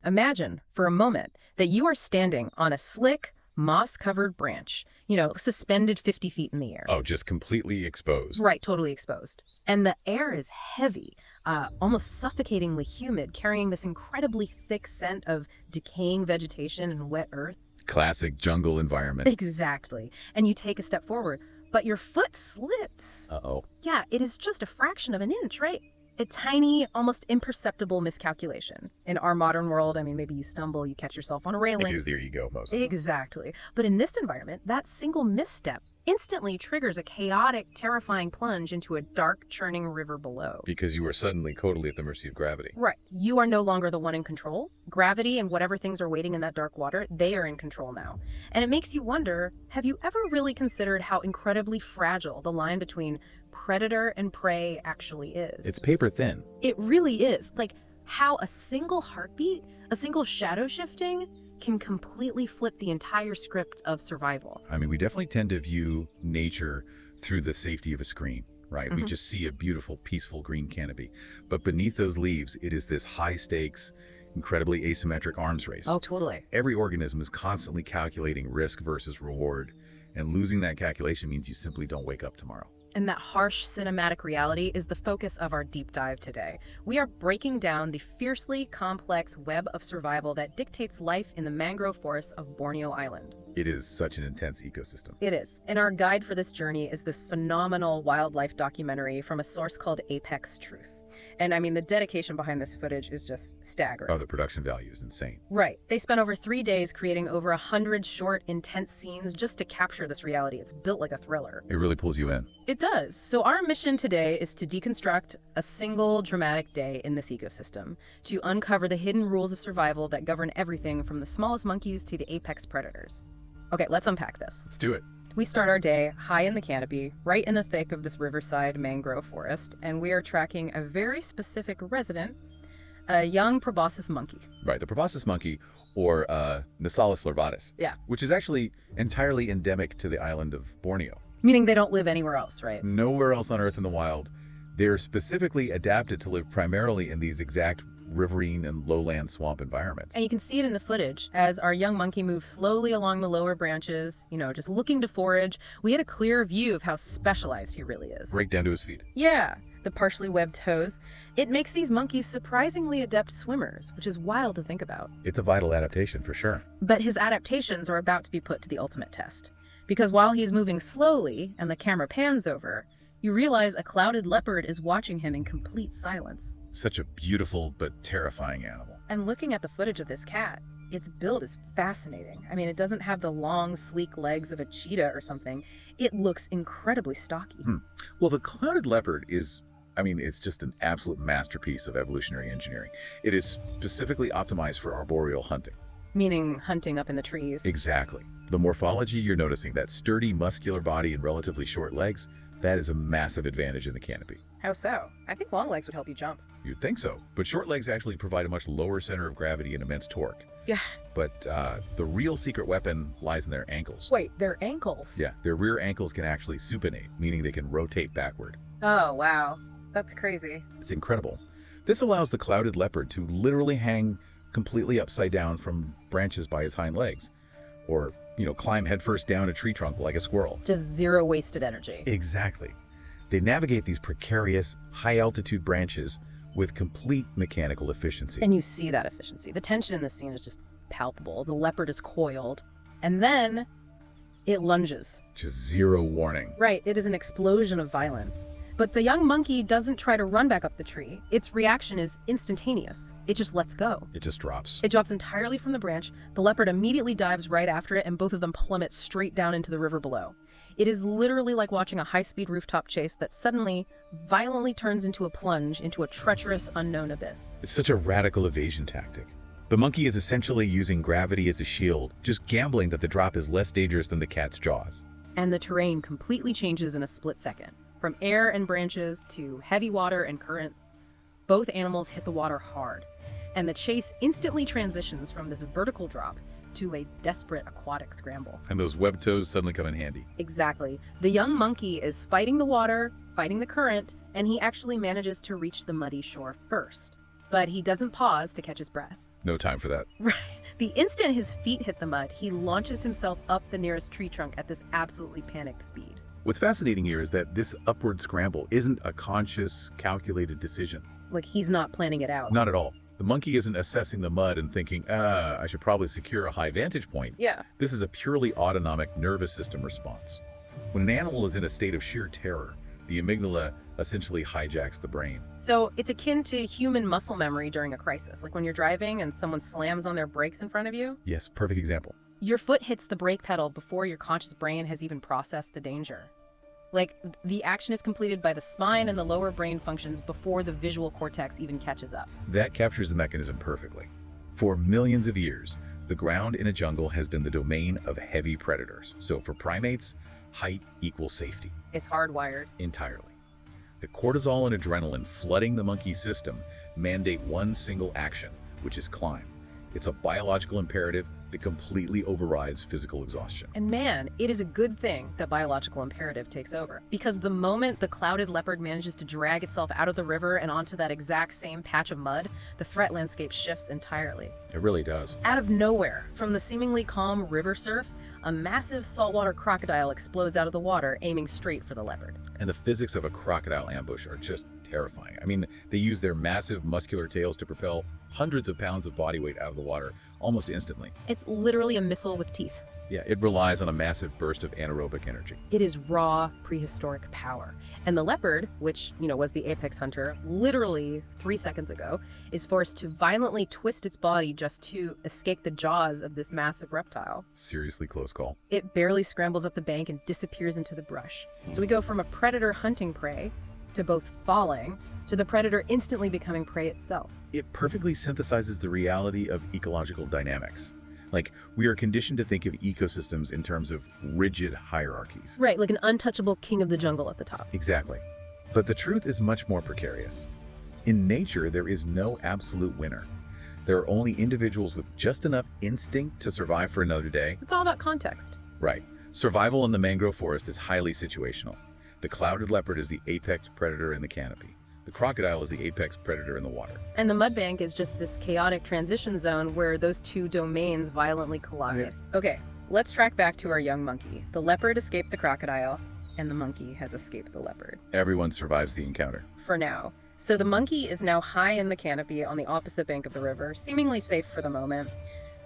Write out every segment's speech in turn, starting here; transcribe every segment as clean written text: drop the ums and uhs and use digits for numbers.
Imagine for a moment that you are standing on a slick, moss-covered branch, suspended 50 feet in the air. Oh, just completely exposed. Right, totally exposed. And the air is heavy, almost suffocatingly humid, carrying this incredibly thick scent of decaying vegetation and wet earth. Classic jungle environment. Exactly. And you take a step forward, but your foot slips. Uh-oh. Yeah, it is just a fraction of an inch, right? A tiny, almost imperceptible miscalculation. In our modern world, maybe you stumble, you catch yourself on a railing. Use their ego mostly. Exactly. But in this environment, that single misstep instantly triggers a chaotic, terrifying plunge into a dark, churning river below. Because you are suddenly totally at the mercy of gravity. Right. You are no longer the one in control. Gravity and whatever things are waiting in that dark water, they are in control now. And it makes you wonder, have you ever really considered how incredibly fragile the line between predator and prey actually is? It's paper thin. It really is. Like how a single heartbeat, a single shadow shifting, can completely flip the entire script of survival. We definitely tend to view nature through the safety of a screen, right? We just see a beautiful, peaceful green canopy. But beneath those leaves, it is this high-stakes, incredibly asymmetric arms race. Oh, totally. Every organism is constantly calculating risk versus reward, and losing that calculation means you simply don't wake up tomorrow. And that harsh cinematic reality is the focus of our deep dive today. We are breaking down the fiercely complex web of survival that dictates life in the mangrove forests of Borneo Island. It is such an intense ecosystem. It is. And our guide for this journey is this phenomenal wildlife documentary from a source called Apex Truth. And the dedication behind this footage is just staggering. Oh, the production value is insane. Right. They spent over 3 days creating over 100 short, intense scenes just to capture this reality. It's built like a thriller. It really pulls you in. It does. So our mission today is to deconstruct a single dramatic day in this ecosystem, to uncover the hidden rules of survival that govern everything from the smallest monkeys to the apex predators. Okay, let's unpack this. Let's do it. We start our day high in the canopy, right in the thick of this riverside mangrove forest, and we are tracking a very specific resident, a young proboscis monkey. Right, the proboscis monkey, or Saltwater Crocodiles. Yeah. Which is actually entirely endemic to the island of Borneo. Meaning they don't live anywhere else, right? Nowhere else on Earth in the wild. They're specifically adapted to live primarily in these exact riverine and lowland swamp environments. And you can see it in the footage as our young monkey moves slowly along the lower branches, just looking to forage. We had a clear view of how specialized he really is. Right down to his feet. Yeah, the partially webbed toes. It makes these monkeys surprisingly adept swimmers, which is wild to think about. It's a vital adaptation for sure. But his adaptations are about to be put to the ultimate test. Because while he's moving slowly and the camera pans over, you realize a clouded leopard is watching him in complete silence. Such a beautiful but terrifying animal. And looking at the footage of this cat, its build is fascinating. It doesn't have the long, sleek legs of a cheetah or something. It looks incredibly stocky. Well, the clouded leopard is, it's just an absolute masterpiece of evolutionary engineering. It is specifically optimized for arboreal hunting. Meaning hunting up in the trees. Exactly. The morphology you're noticing, that sturdy, muscular body and relatively short legs, that is a massive advantage in the canopy. How so? I think long legs would help you jump. You'd think so, but short legs actually provide a much lower center of gravity and immense torque. Yeah. But the real secret weapon lies in their ankles. Wait, their ankles? Yeah, their rear ankles can actually supinate, meaning they can rotate backward. Oh, wow. That's crazy. It's incredible. This allows the clouded leopard to literally hang completely upside down from branches by his hind legs. Or, climb headfirst down a tree trunk like a squirrel. Just zero wasted energy. Exactly. They navigate these precarious, high-altitude branches with complete mechanical efficiency. And you see that efficiency. The tension in this scene is just palpable. The leopard is coiled, and then it lunges. Just zero warning. Right, it is an explosion of violence. But the young monkey doesn't try to run back up the tree. Its reaction is instantaneous. It just lets go. It just drops. It drops entirely from the branch. The leopard immediately dives right after it, and both of them plummet straight down into the river below. It is literally like watching a high-speed rooftop chase that suddenly, violently turns into a plunge into a treacherous, unknown abyss. It's such a radical evasion tactic. The monkey is essentially using gravity as a shield, just gambling that the drop is less dangerous than the cat's jaws. And the terrain completely changes in a split second. From air and branches to heavy water and currents, both animals hit the water hard, and the chase instantly transitions from this vertical drop to a desperate aquatic scramble. And those web toes suddenly come in handy. Exactly. The young monkey is fighting the water, fighting the current, and he actually manages to reach the muddy shore first. But he doesn't pause to catch his breath. No time for that. Right. The instant his feet hit the mud, he launches himself up the nearest tree trunk at this absolutely panicked speed. What's fascinating here is that this upward scramble isn't a conscious, calculated decision. Like he's not planning it out. Not at all. The monkey isn't assessing the mud and thinking, I should probably secure a high vantage point. Yeah. This is a purely autonomic nervous system response. When an animal is in a state of sheer terror, the amygdala essentially hijacks the brain. So it's akin to human muscle memory during a crisis, like when you're driving and someone slams on their brakes in front of you. Yes, perfect example. Your foot hits the brake pedal before your conscious brain has even processed the danger. Like, the action is completed by the spine and the lower brain functions before the visual cortex even catches up. That captures the mechanism perfectly. For millions of years, the ground in a jungle has been the domain of heavy predators. So for primates, height equals safety. It's hardwired. Entirely. The cortisol and adrenaline flooding the monkey system mandate one single action, which is climb. It's a biological imperative that completely overrides physical exhaustion. And man, it is a good thing that biological imperative takes over. Because the moment the clouded leopard manages to drag itself out of the river and onto that exact same patch of mud, the threat landscape shifts entirely. It really does. Out of nowhere, from the seemingly calm river surf, a massive saltwater crocodile explodes out of the water, aiming straight for the leopard. And the physics of a crocodile ambush are just terrifying. I mean, they use their massive muscular tails to propel hundreds of pounds of body weight out of the water almost instantly. It's literally a missile with teeth. Yeah, it relies on a massive burst of anaerobic energy. It is raw, prehistoric power. And the leopard, which, was the apex hunter, literally 3 seconds ago, is forced to violently twist its body just to escape the jaws of this massive reptile. Seriously close call. It barely scrambles up the bank and disappears into the brush. So we go from a predator hunting prey to both falling to the predator instantly becoming prey itself. It perfectly synthesizes the reality of ecological dynamics. Like, we are conditioned to think of ecosystems in terms of rigid hierarchies. Right, like an untouchable king of the jungle at the top. Exactly. But the truth is much more precarious. In nature, there is no absolute winner. There are only individuals with just enough instinct to survive for another day. It's all about context. Right. Survival in the mangrove forest is highly situational. The clouded leopard is the apex predator in the canopy. The crocodile is the apex predator in the water. And the mudbank is just this chaotic transition zone where those two domains violently collide. Okay, let's track back to our young monkey. The leopard escaped the crocodile, and the monkey has escaped the leopard. Everyone survives the encounter. For now. So the monkey is now high in the canopy on the opposite bank of the river, seemingly safe for the moment.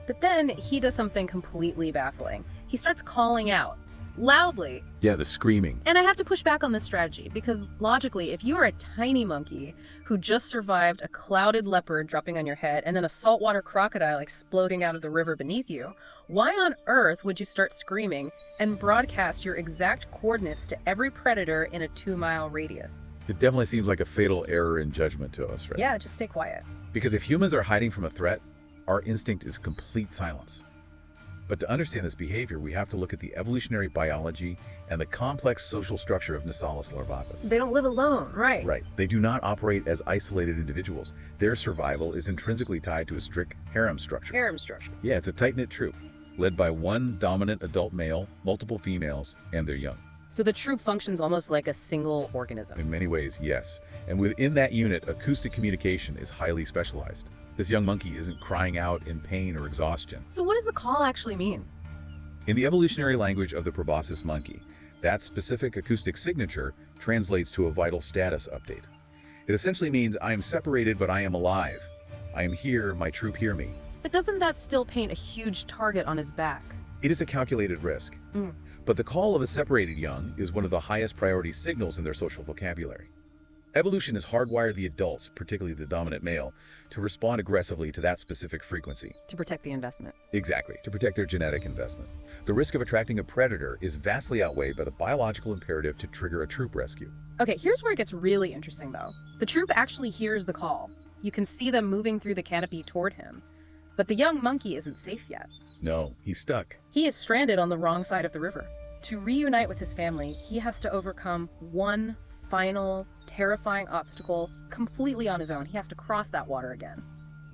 But then he does something completely baffling. He starts calling out. Loudly. Yeah, the screaming. And I have to push back on this strategy because logically, if you are a tiny monkey who just survived a clouded leopard dropping on your head and then a saltwater crocodile exploding out of the river beneath you, why on earth would you start screaming and broadcast your exact coordinates to every predator in a 2-mile radius? It definitely seems like a fatal error in judgment to us, right? Yeah, just stay quiet. Because if humans are hiding from a threat, our instinct is complete silence. But to understand this behavior, we have to look at the evolutionary biology and the complex social structure of Nassalis larvatus. They don't live alone, right? Right. They do not operate as isolated individuals. Their survival is intrinsically tied to a strict harem structure. Harem structure. Yeah, it's a tight-knit troop, led by one dominant adult male, multiple females, and their young. So the troop functions almost like a single organism. In many ways, yes. And within that unit, acoustic communication is highly specialized. This young monkey isn't crying out in pain or exhaustion. So what does the call actually mean? In the evolutionary language of the Proboscis monkey, that specific acoustic signature translates to a vital status update. It essentially means, I am separated, but I am alive. I am here, my troop hear me. But doesn't that still paint a huge target on his back? It is a calculated risk. But the call of a separated young is one of the highest priority signals in their social vocabulary. Evolution has hardwired the adults, particularly the dominant male, to respond aggressively to that specific frequency. To protect the investment. Exactly, to protect their genetic investment. The risk of attracting a predator is vastly outweighed by the biological imperative to trigger a troop rescue. Okay, here's where it gets really interesting though. The troop actually hears the call. You can see them moving through the canopy toward him. But the young monkey isn't safe yet. No, he's stuck. He is stranded on the wrong side of the river. To reunite with his family, he has to overcome one final, terrifying obstacle completely on his own. He has to cross that water again.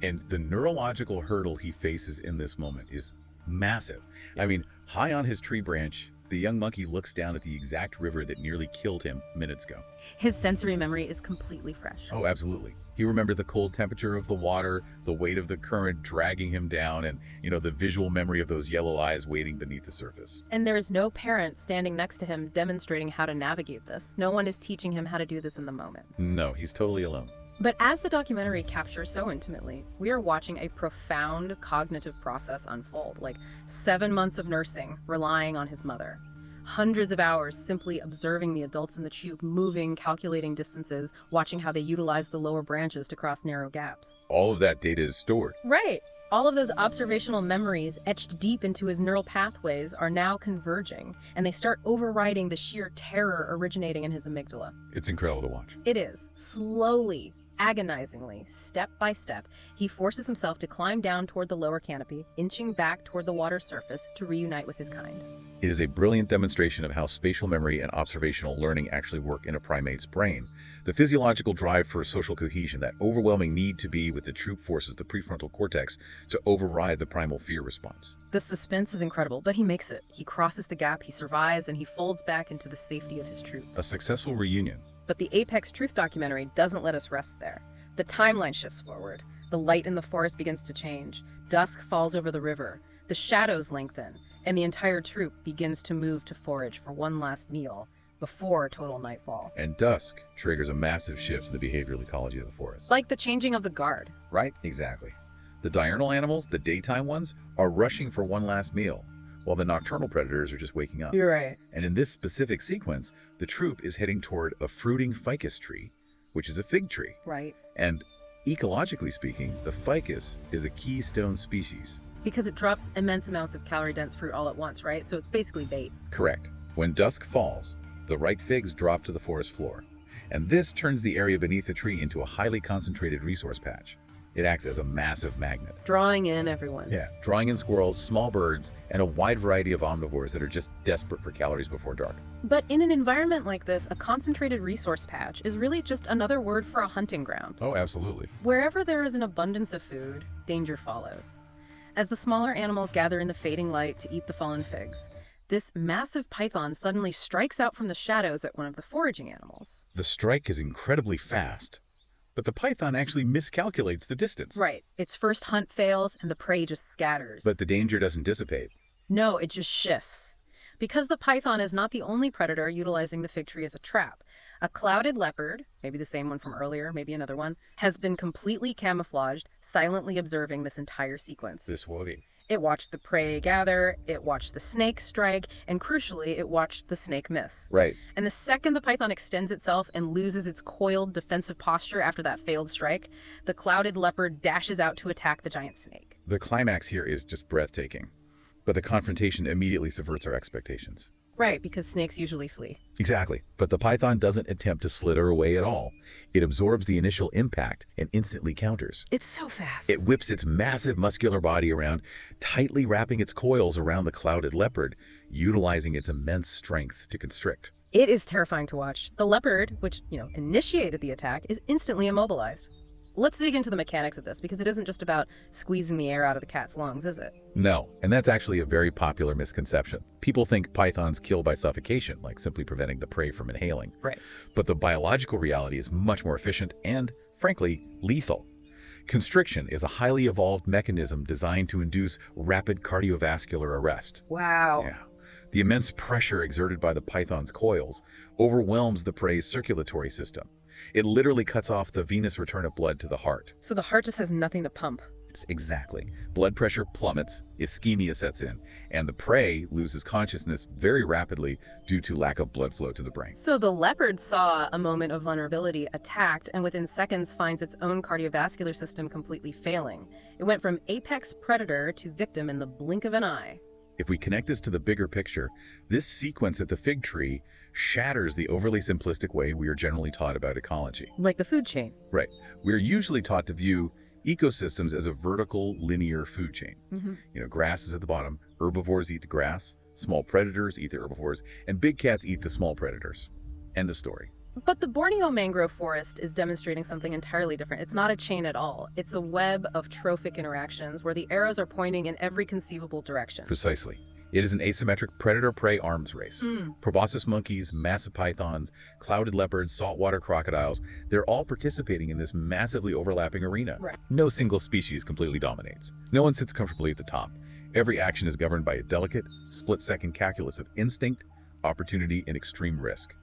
And the neurological hurdle he faces in this moment is massive. I mean, high on his tree branch, the young monkey looks down at the exact river that nearly killed him minutes ago. His sensory memory is completely fresh. Oh, absolutely. He remembered the cold temperature of the water, the weight of the current dragging him down, and, the visual memory of those yellow eyes waiting beneath the surface. And there is no parent standing next to him demonstrating how to navigate this. No one is teaching him how to do this in the moment. No, he's totally alone. But as the documentary captures so intimately, we are watching a profound cognitive process unfold, like 7 months of nursing, relying on his mother. Hundreds of hours simply observing the adults in the tube moving, calculating distances, watching how they utilize the lower branches to cross narrow gaps. All of that data is stored. Right. All of those observational memories etched deep into his neural pathways are now converging, and they start overriding the sheer terror originating in his amygdala. It's incredible to watch. It is. Slowly, agonizingly, step by step, he forces himself to climb down toward the lower canopy, inching back toward the water surface to reunite with his kind. It is a brilliant demonstration of how spatial memory and observational learning actually work in a primate's brain. The physiological drive for social cohesion, that overwhelming need to be with the troop forces the prefrontal cortex to override the primal fear response. The suspense is incredible, but he makes it. He crosses the gap, he survives, and he folds back into the safety of his troop. A successful reunion. But the Apex Truth documentary doesn't let us rest there. The timeline shifts forward. The light in the forest begins to change. Dusk falls over the river. The shadows lengthen, and the entire troop begins to move to forage for one last meal before total nightfall. And dusk triggers a massive shift in the behavioral ecology of the forest. Like the changing of the guard. Right? Exactly. The diurnal animals, the daytime ones, are rushing for one last meal, while the nocturnal predators are just waking up. You're right. And in this specific sequence, the troop is heading toward a fruiting ficus tree, which is a fig tree. Right. And ecologically speaking, the ficus is a keystone species. Because it drops immense amounts of calorie-dense fruit all at once, right? So it's basically bait. Correct. When dusk falls, the ripe figs drop to the forest floor. And this turns the area beneath the tree into a highly concentrated resource patch. It acts as a massive magnet. Drawing in everyone. Yeah, drawing in squirrels, small birds, and a wide variety of omnivores that are just desperate for calories before dark. But in an environment like this, a concentrated resource patch is really just another word for a hunting ground. Oh, absolutely. Wherever there is an abundance of food, danger follows. As the smaller animals gather in the fading light to eat the fallen figs, this massive python suddenly strikes out from the shadows at one of the foraging animals. The strike is incredibly fast, but the python actually miscalculates the distance. Right. Its first hunt fails and the prey just scatters. But the danger doesn't dissipate. No, it just shifts. Because the python is not the only predator utilizing the fig tree as a trap. A clouded leopard, maybe the same one from earlier, maybe another one, has been completely camouflaged, silently observing this entire sequence. This worry. It watched the prey gather, it watched the snake strike, and crucially, it watched the snake miss. Right. And the second the python extends itself and loses its coiled defensive posture after that failed strike, the clouded leopard dashes out to attack the giant snake. The climax here is just breathtaking, but the confrontation immediately subverts our expectations. Right, because snakes usually flee. Exactly. But the python doesn't attempt to slither away at all. It absorbs the initial impact and instantly counters. It's so fast. It whips its massive muscular body around, tightly wrapping its coils around the clouded leopard, utilizing its immense strength to constrict. It is terrifying to watch. The leopard, which, initiated the attack, is instantly immobilized. Let's dig into the mechanics of this, because it isn't just about squeezing the air out of the cat's lungs, is it? No, and that's actually a very popular misconception. People think pythons kill by suffocation, like simply preventing the prey from inhaling. Right. But the biological reality is much more efficient and, frankly, lethal. Constriction is a highly evolved mechanism designed to induce rapid cardiovascular arrest. Wow. Yeah. The immense pressure exerted by the python's coils overwhelms the prey's circulatory system. It literally cuts off the venous return of blood to the heart. So the heart just has nothing to pump. Exactly. Blood pressure plummets, ischemia sets in, and the prey loses consciousness very rapidly due to lack of blood flow to the brain. So the leopard saw a moment of vulnerability, attacked, and within seconds finds its own cardiovascular system completely failing. It went from apex predator to victim in the blink of an eye. If we connect this to the bigger picture, this sequence at the fig tree shatters the overly simplistic way we are generally taught about ecology. Like the food chain. Right. We're usually taught to view ecosystems as a vertical, linear food chain. Grass is at the bottom, herbivores eat the grass, small predators eat the herbivores, and big cats eat the small predators. End of story. But the Borneo mangrove forest is demonstrating something entirely different. It's not a chain at all. It's a web of trophic interactions where the arrows are pointing in every conceivable direction. Precisely. It is an asymmetric predator-prey arms race. Proboscis monkeys, massive pythons, clouded leopards, saltwater crocodiles, they're all participating in this massively overlapping arena. Right. No single species completely dominates. No one sits comfortably at the top. Every action is governed by a delicate, split-second calculus of instinct, opportunity, and extreme risk.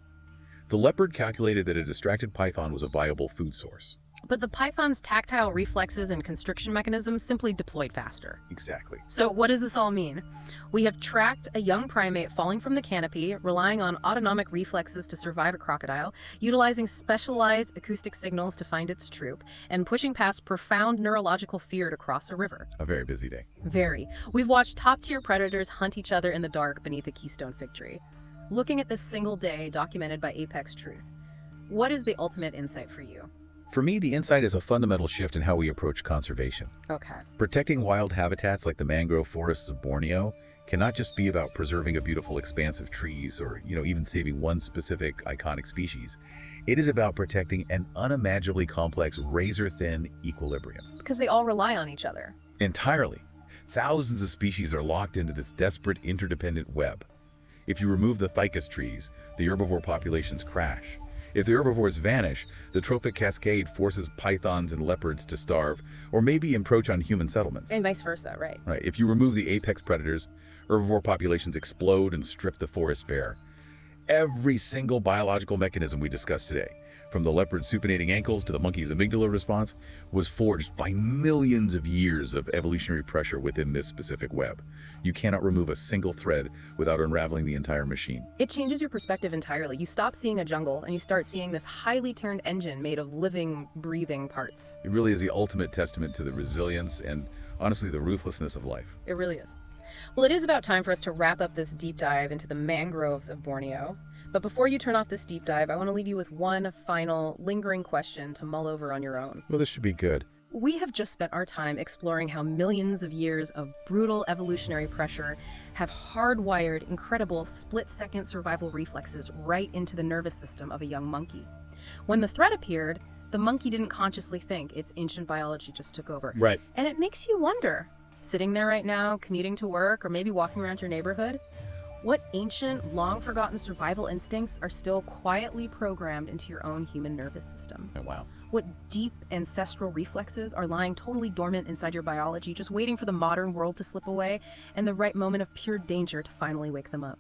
The leopard calculated that a distracted python was a viable food source. But the python's tactile reflexes and constriction mechanisms simply deployed faster. Exactly. So what does this all mean? We have tracked a young primate falling from the canopy, relying on autonomic reflexes to survive a crocodile, utilizing specialized acoustic signals to find its troop, and pushing past profound neurological fear to cross a river. A very busy day. Very. We've watched top-tier predators hunt each other in the dark beneath a keystone fig tree. Looking at this single day documented by Apex Truth, what is the ultimate insight for you? For me, the insight is a fundamental shift in how we approach conservation. Okay. Protecting wild habitats like the mangrove forests of Borneo cannot just be about preserving a beautiful expanse of trees or, even saving one specific iconic species. It is about protecting an unimaginably complex, razor-thin equilibrium. Because they all rely on each other. Entirely. Thousands of species are locked into this desperate, interdependent web. If you remove the ficus trees, the herbivore populations crash. If the herbivores vanish, the trophic cascade forces pythons and leopards to starve, or maybe encroach on human settlements. And vice versa, right? Right. If you remove the apex predators, herbivore populations explode and strip the forest bare. Every single biological mechanism we discussed today, from the leopard's supinating ankles to the monkey's amygdala response, was forged by millions of years of evolutionary pressure within this specific web. You cannot remove a single thread without unraveling the entire machine. It changes your perspective entirely. You stop seeing a jungle and you start seeing this highly turned engine made of living, breathing parts. It really is the ultimate testament to the resilience and, honestly, the ruthlessness of life. It really is. Well, it is about time for us to wrap up this deep dive into the mangroves of Borneo. But before you turn off this deep dive, I want to leave you with one final lingering question to mull over on your own. Well, this should be good. We have just spent our time exploring how millions of years of brutal evolutionary pressure have hardwired incredible split-second survival reflexes right into the nervous system of a young monkey. When the threat appeared, the monkey didn't consciously think. Its ancient biology just took over. Right. And it makes you wonder, sitting there right now, commuting to work, or maybe walking around your neighborhood, what ancient, long-forgotten survival instincts are still quietly programmed into your own human nervous system? Oh, wow. What deep ancestral reflexes are lying totally dormant inside your biology, just waiting for the modern world to slip away and the right moment of pure danger to finally wake them up?